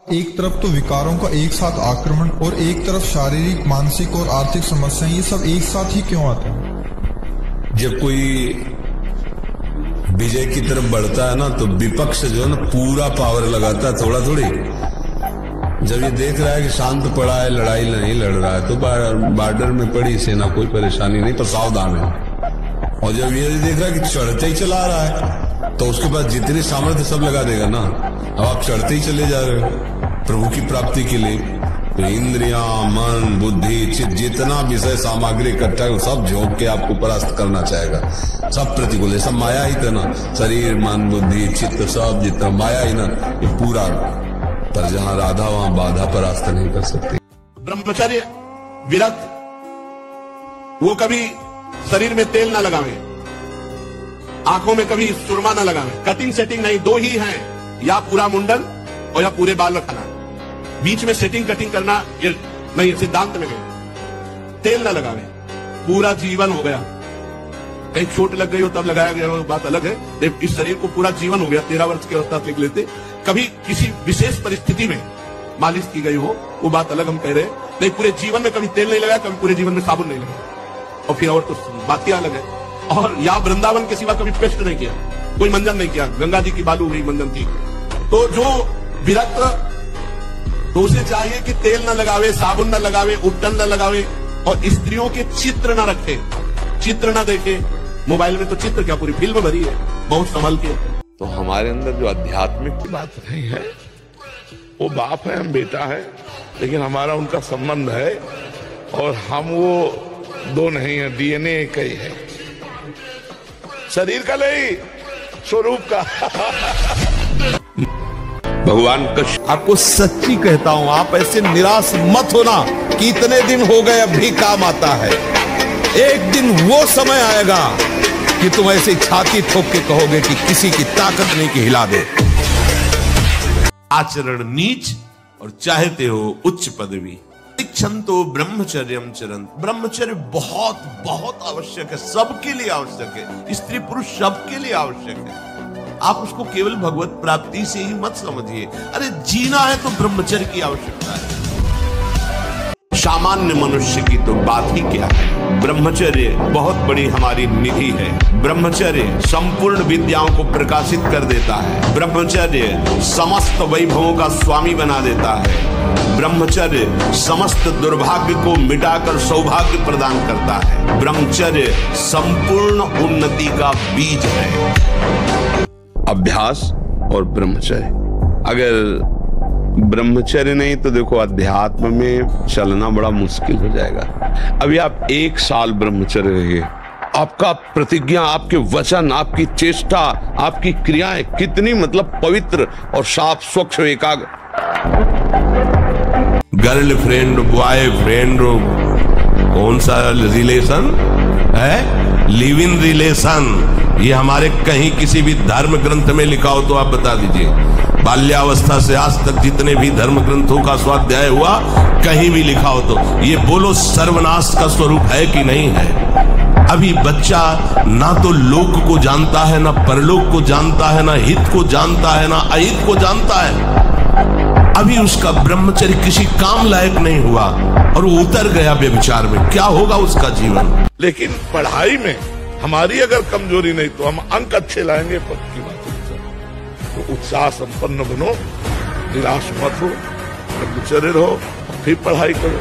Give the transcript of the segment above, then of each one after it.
एक तरफ तो विकारों का एक साथ आक्रमण और एक तरफ शारीरिक, मानसिक और आर्थिक समस्याएं, ये सब एक साथ ही क्यों आते हैं? जब कोई विजय की तरफ बढ़ता है ना, तो विपक्ष जो है ना पूरा पावर लगाता है, थोड़ा थोड़ी। जब ये देख रहा है कि शांत पड़ा है, लड़ाई नहीं लड़ रहा है, तो बॉर्डर में पड़ी सेना, कोई परेशानी नहीं, पर सावधान है। और जब ये देख रहा है कि चढ़ते ही चला रहा है, तो उसके पास जितनी सामर्थ्य सब लगा देगा ना। अब आप चढ़ते ही चले जा रहे हो प्रभु की प्राप्ति के लिए, तो इंद्रियां, मन, बुद्धि, चित्त, जितना विषय सामग्री इकट्ठा है सब झोंक के आपको परास्त करना चाहेगा। सब प्रतिकूल है, सब माया ही था ना। शरीर, मन, बुद्धि, चित्त, सब जितना माया ही ना, ये पूरा। पर जहां राधा वहां बाधा परास्त नहीं कर सकती। ब्रह्मचर्य, विरत, वो कभी शरीर में तेल ना लगावे, आंखों में कभी सुरमा ना लगावे, कटिंग सेटिंग नहीं, दो ही हैं, या पूरा मुंडन और या पूरे बाल रखना। बीच में सेटिंग कटिंग करना ये नहीं, सिद्धांत में गए। तेल ना लगावे, पूरा जीवन हो गया। कहीं चोट लग गई हो तब लगाया गया, वो बात अलग है। इस शरीर को पूरा जीवन हो गया, 13 वर्ष की अवस्था से लेते, कभी किसी विशेष परिस्थिति में मालिश की गई हो, वो बात अलग हम कह रहे हैं। नहीं, पूरे जीवन में कभी तेल नहीं लगाया, कभी पूरे जीवन में साबुन नहीं लगाया, और फिर और तो बात ही अलग है। और या वृंदावन के सिवा कभी पेस्ट नहीं किया, कोई मंजन नहीं किया, गंगा जी की बालू हुई मंजन थी। तो जो विरक्त, तो उसे चाहिए कि तेल न लगावे, साबुन न लगावे, उपटन न लगावे, और स्त्रियों के चित्र न रखे, चित्र न देखे। मोबाइल में तो चित्र क्या, पूरी फिल्म भरी है, बहुत संभल के। तो हमारे अंदर जो आध्यात्मिक की बात नहीं है, वो बाप है, हम बेटा है, लेकिन हमारा उनका संबंध है, और हम वो दो नहीं है, डीएनए एक ही है, शरीर का नहीं, स्वरूप का। भगवान का आपको सच्ची कहता हूं, आप ऐसे निराश मत होना कि इतने दिन हो गए अब भी काम आता है। एक दिन वो समय आएगा कि तुम ऐसे छाती ठोक के कहोगे कि किसी की ताकत नहीं कि हिला दे। आचरण नीच और चाहते हो उच्च पदवी। क्षंतो ब्रह्मचर्यम चरंत। ब्रह्मचर्य बहुत बहुत आवश्यक है, सबके लिए आवश्यक है, स्त्री पुरुष सबके लिए आवश्यक है। आप उसको केवल भगवत प्राप्ति से ही मत समझिए। अरे जीना है तो ब्रह्मचर्य की आवश्यकता है। सामान्य मनुष्य की तो बात ही क्या है। ब्रह्मचर्य बहुत बड़ी हमारी निधि है। ब्रह्मचर्य संपूर्ण विद्याओं को प्रकाशित कर देता है। ब्रह्मचर्य समस्त वैभवों का स्वामी बना देता है। ब्रह्मचर्य समस्त दुर्भाग्य को मिटाकर सौभाग्य प्रदान करता है। ब्रह्मचर्य संपूर्ण उन्नति का बीज है। अभ्यास और ब्रह्मचर्य, अगर ब्रह्मचर्य नहीं तो देखो अध्यात्म में चलना बड़ा मुश्किल हो जाएगा। अभी आप 1 साल ब्रह्मचर्य रहिए, आपका प्रतिज्ञा, आपके वचन, आपकी चेष्टा, आपकी क्रियाएं कितनी मतलब पवित्र और साफ, स्वच्छ, एकाग्र। गर्लफ्रेंड, बॉयफ्रेंड, कौन सा रिलेशन है? Live in relation. ये हमारे कहीं किसी भी धर्म ग्रंथ में लिखा हो तो आप बता दीजिए। बाल्यावस्था से आज तक जितने भी धर्म ग्रंथों का स्वाध्याय हुआ, कहीं भी लिखा हो तो ये बोलो सर्वनाश का स्वरूप है कि नहीं है। अभी बच्चा ना तो लोक को जानता है, ना परलोक को जानता है, ना हित को जानता है, ना अहित को जानता है। अभी उसका ब्रह्मचर्य किसी काम लायक नहीं हुआ और वो उतर गया व्यभिचार में, क्या होगा उसका जीवन। लेकिन पढ़ाई में हमारी अगर कमजोरी नहीं तो हम अंक अच्छे लाएंगे, पक्की बात है। तो उत्साह संपन्न बनो, निराश मत हो, ब्रह्मचर्य रहो, फिर पढ़ाई करो,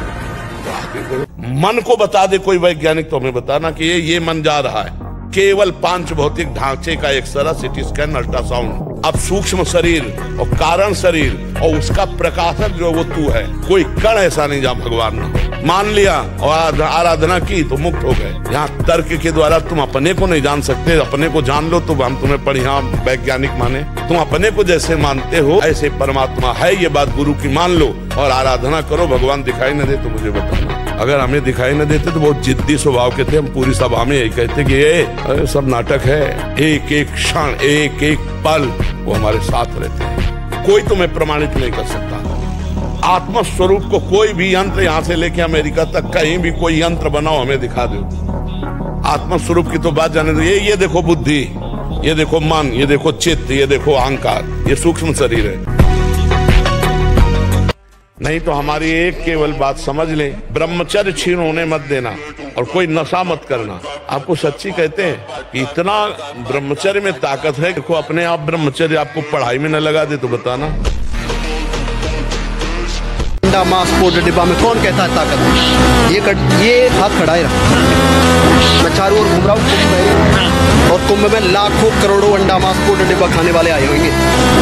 आगे बढ़ो। मन को बता दे कोई वैज्ञानिक तो हमें बताना कि ये मन जा रहा है। केवल 5 भौतिक ढांचे का एक्सरे, सीटी स्कैन, अल्ट्रासाउंड। अब सूक्ष्म शरीर और कारण शरीर और उसका प्रकाशक जो वो तू है, कोई कण ऐसा नहीं जहाँ भगवान न हो। मान लिया और आराधना की तो मुक्त हो गए। यहाँ तर्क के द्वारा तुम अपने को नहीं जान सकते, अपने को जान लो तो हम तुम्हें बढ़िया वैज्ञानिक माने। तुम अपने को जैसे मानते हो ऐसे परमात्मा है, ये बात गुरु की मान लो और आराधना करो। भगवान दिखाई न दे तो मुझे बताना। अगर हमें दिखाई न देते तो बहुत जिद्दी स्वभाव के थे, हम पूरी सभा में यही कहते कि ये सब नाटक है। एक एक क्षण, एक एक पल वो हमारे साथ रहते हैं। कोई तुम्हें प्रमाणित नहीं कर सकता। आत्म स्वरूप को कोई भी यंत्र यहाँ से लेके अमेरिका तक कहीं भी कोई यंत्र बनाओ, हमें दिखा दो। आत्म स्वरूप की तो बात जाने दो। ये देखो बुद्धि, ये देखो मन, ये देखो चित्त, ये देखो अहंकार, ये सूक्ष्म शरीर है। नहीं तो हमारी एक केवल बात समझ लें, ब्रह्मचर्य छीन होने मत देना और कोई नशा मत करना। आपको सच्ची कहते हैं कि इतना ब्रह्मचर्य में ताकत है कि अपने आप ब्रह्मचर्य आपको पढ़ाई में न लगा दे तो बताना। अंडा मांस पाउडर डिब्बा में कौन कहता है ताकत है? ये हाथ खड़ा है, मैं चारों ओर घूम रहा हूँ कुंभ में, और कुंभ में लाखों करोड़ों अंडा मांस पाउडर डिब्बा खाने वाले आए होंगे,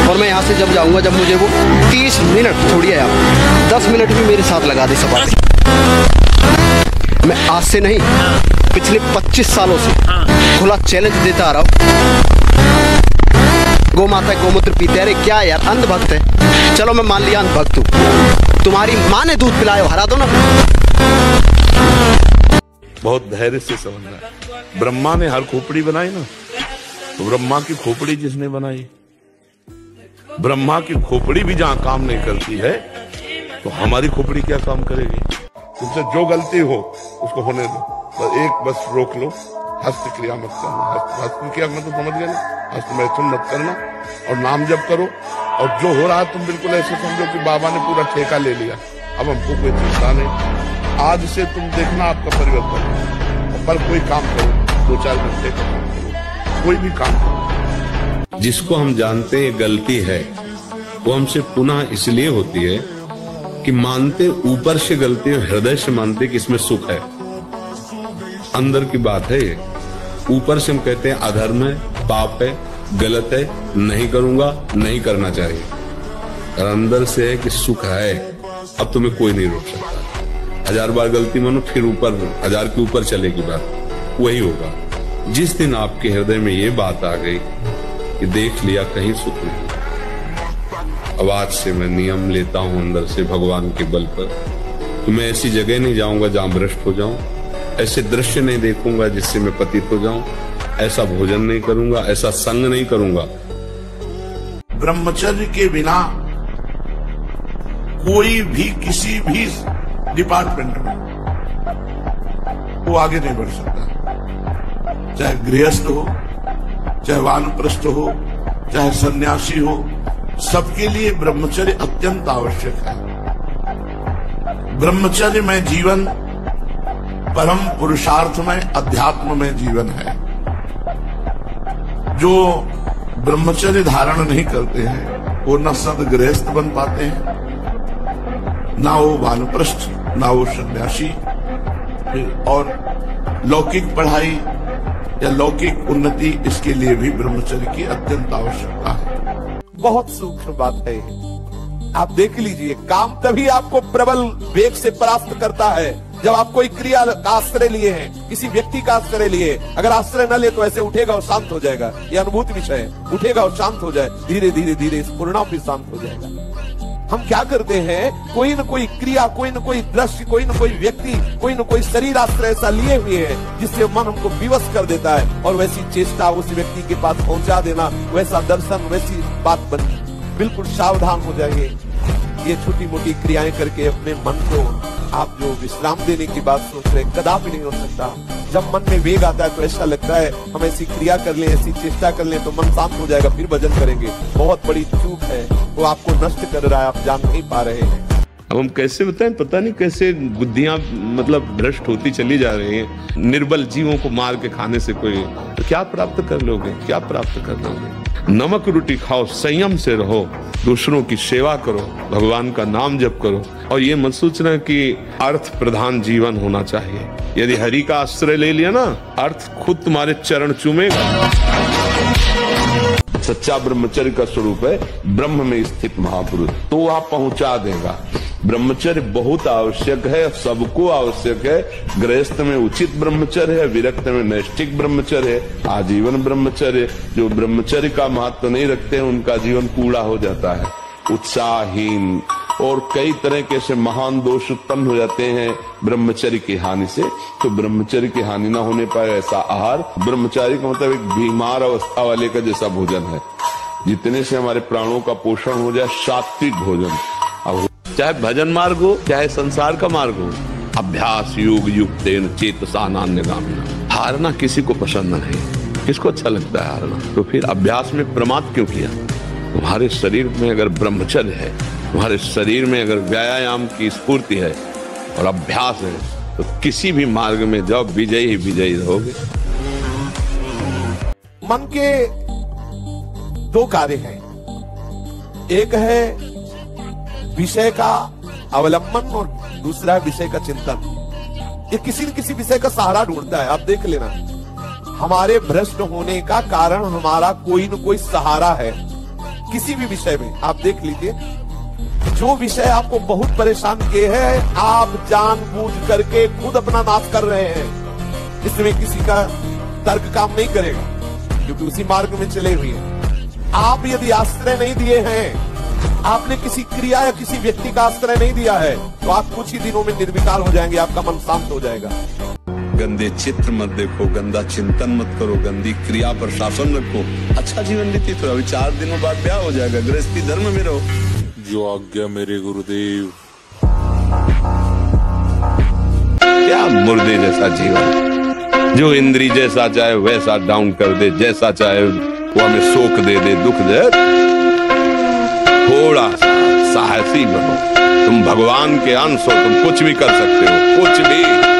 और मैं यहाँ से जब जाऊँगा, जब मुझे वो 30 मिनट छोड़िए आप 10 मिनट भी मेरे साथ लगा दे सपाटी, मैं आज से नहीं पिछले 25 सालों से खुला चैलेंज देता आ रहा हूँ। गौ माता गौमूत्र पीते, अरे क्या यार अंधभक्त है, चलो मैं मान लिया अंधभक्त हूँ, तुम्हारी माँ ने दूध पिलाया, हरा दो ना। बहुत धैर्य से समझना है। ब्रह्मा ने हर खोपड़ी बनाई ना, तो ब्रह्मा की खोपड़ी जिसने बनाई, ब्रह्मा की खोपड़ी भी जहां काम नहीं करती है तो हमारी खोपड़ी क्या काम करेगी? तुमसे जो गलती हो उसको होने दो, बस रोक लो, हस्त क्रिया मत करना। हस्त क्रिया मत तो समझ गए ना, हस्त मैथुन मत करना और नाम जप करो। और जो हो रहा है तुम बिल्कुल ऐसे समझो कि बाबा ने पूरा ठेका ले लिया, अब हमको कोई चिंता नहीं। आज से तुम देखना आपका परिवर्तन, पर कोई काम करो, 2-4 घंटे का काम करो, कोई भी काम करो। जिसको हम जानते हैं गलती है, वो हमसे पुनः इसलिए होती है कि मानते ऊपर से गलती है, हृदय से मानते कि इसमें सुख है। अंदर की बात है ये, ऊपर से हम कहते हैं अधर्म है, पाप है, गलत है, नहीं करूंगा, नहीं करना चाहिए, और अंदर से है कि सुख है, अब तुम्हें कोई नहीं रोक सकता। 1000 बार गलती मानो, फिर ऊपर 1000 के ऊपर चलेगी बात, वही होगा। जिस दिन आपके हृदय में ये बात आ गई कि देख लिया कहीं सुख नहीं, अब आज से मैं नियम लेता हूं अंदर से भगवान के बल पर, तो मैं ऐसी जगह नहीं जाऊंगा जहां भ्रष्ट हो जाऊं, ऐसे दृश्य नहीं देखूंगा जिससे मैं पतित हो जाऊं, ऐसा भोजन नहीं करूंगा, ऐसा संग नहीं करूंगा। ब्रह्मचर्य के बिना कोई भी किसी भी डिपार्टमेंट में वो आगे नहीं बढ़ सकता, चाहे गृहस्थ हो, चाहे वानप्रस्थ हो, चाहे सन्यासी हो, सबके लिए ब्रह्मचर्य अत्यंत आवश्यक है। ब्रह्मचर्य में जीवन परम पुरुषार्थमय अध्यात्ममय जीवन है। जो ब्रह्मचर्य धारण नहीं करते हैं वो न सदगृहस्थ बन पाते हैं, ना वो वानप्रस्थ, ना वो सन्यासी, और लौकिक पढ़ाई या लौकिक उन्नति, इसके लिए भी ब्रह्मचर्य की अत्यंत आवश्यकता है। बहुत सूक्ष्म बात है। आप देख लीजिए, काम तभी आपको प्रबल वेग से परास्त करता है जब आप कोई क्रिया का आश्रय लिए हैं, किसी व्यक्ति का आश्रय लिए। अगर आश्रय न ले तो ऐसे उठेगा और शांत हो जाएगा, ये अनुभूति विषय है। उठेगा और शांत हो जाए, धीरे धीरे धीरे इस पूर्णा भी शांत हो जाएगा। हम क्या करते हैं, कोई न कोई क्रिया, कोई न कोई दृश्य, कोई न कोई व्यक्ति, कोई न कोई शरीर आश्रय ऐसा लिए हुए हैं जिससे मन हमको विवश कर देता है, और वैसी चेष्टा उस व्यक्ति के पास पहुंचा देना, वैसा दर्शन, वैसी बात बनती। बिल्कुल सावधान हो जाइए। ये छोटी मोटी क्रियाएं करके अपने मन को आप जो विश्राम देने की बात सोच रहे, कदापि नहीं हो सकता। जब मन में वेग आता है तो ऐसा लगता है हम ऐसी क्रिया कर लें, ऐसी चेष्टा कर लें तो मन शांत हो जाएगा, फिर भजन करेंगे। बहुत बड़ी चूक है, वो आपको नष्ट कर रहा है, आप जान नहीं पा रहे हैं। अब हम कैसे बताएं, पता नहीं कैसे बुद्धियां मतलब भ्रष्ट होती चली जा रही हैं। निर्बल जीवों को मार के खाने से कोई तो क्या प्राप्त कर लोगे, क्या प्राप्त कर लोगे? नमक रोटी खाओ, संयम से रहो, दूसरों की सेवा करो, भगवान का नाम जप करो, और ये मत सोचना कि अर्थ प्रधान जीवन होना चाहिए। यदि हरि का आश्रय ले लिया ना, अर्थ खुद तुम्हारे चरण चूमेगा। सच्चा ब्रह्मचर्य का स्वरूप है ब्रह्म में स्थित महापुरुष, तो वह पहुंचा देगा। ब्रह्मचर्य बहुत आवश्यक है, सबको आवश्यक है। गृहस्थ में उचित ब्रह्मचर्य है, विरक्त में नैष्ठिक ब्रह्मचर्य है, आजीवन ब्रह्मचर्य। जो ब्रह्मचर्य का महत्व नहीं रखते हैं उनका जीवन कूड़ा हो जाता है, उत्साहहीन, और कई तरह के ऐसे महान दोष उत्पन्न हो जाते हैं ब्रह्मचर्य की हानि से। तो ब्रह्मचर्य की हानि ना होने पाए ऐसा आहार, ब्रह्मचारी का मतलब एक बीमार अवस्था वाले का जैसा भोजन है, जितने से हमारे प्राणों का पोषण हो जाए, सात्विक भोजन। अब चाहे भजन मार्ग हो, चाहे संसार का मार्ग हो, अभ्यास योग युक्तेन चेतसा नान्यगामिना। हारना किसी को पसंद नहीं, किसको अच्छा लगता है हारना? तो फिर अभ्यास में प्रमाद क्यों किया? तुम्हारे शरीर में अगर ब्रह्मचर्य है, तुम्हारे शरीर में अगर व्यायाम की स्फूर्ति है और अभ्यास है तो किसी भी मार्ग में जाओ, विजयी ही विजयी रहोगे। मन के दो कार्य हैं, एक है विषय का अवलंबन और दूसरा है विषय का चिंतन। ये किसी न किसी विषय का सहारा ढूंढता है। आप देख लेना, हमारे भ्रष्ट होने का कारण हमारा कोई न कोई सहारा है किसी भी विषय में। आप देख लीजिए, जो विषय आपको बहुत परेशान किए हैं, आप जानबूझ करके खुद अपना नाश कर रहे हैं। इसमें किसी का तर्क काम नहीं करेगा, क्योंकि उसी मार्ग में चले हुए हैं। आप यदि आश्रय नहीं दिए हैं, आपने किसी क्रिया या किसी व्यक्ति का आश्रय नहीं दिया है, तो आप कुछ ही दिनों में निर्विकार हो जाएंगे, आपका मन शांत हो जाएगा। गंदे चित्र मत देखो, गंदा चिंतन मत करो, गंदी क्रिया पर शासन रखो, अच्छा जीवन व्यतीत करो। अभी 4 दिनों बाद ब्याह हो जाएगा, गृहस्थी धर्म में रहो। जो आज्ञा मेरे गुरुदेव। क्या मुर्दे जैसा जीवन, जो इंद्री जैसा चाहे वैसा डाउन कर दे, जैसा चाहे वो हमें शोक दे दे, दुख दे। थोड़ा सा साहसी बनो, तुम भगवान के अंश हो, तुम कुछ भी कर सकते हो, कुछ भी।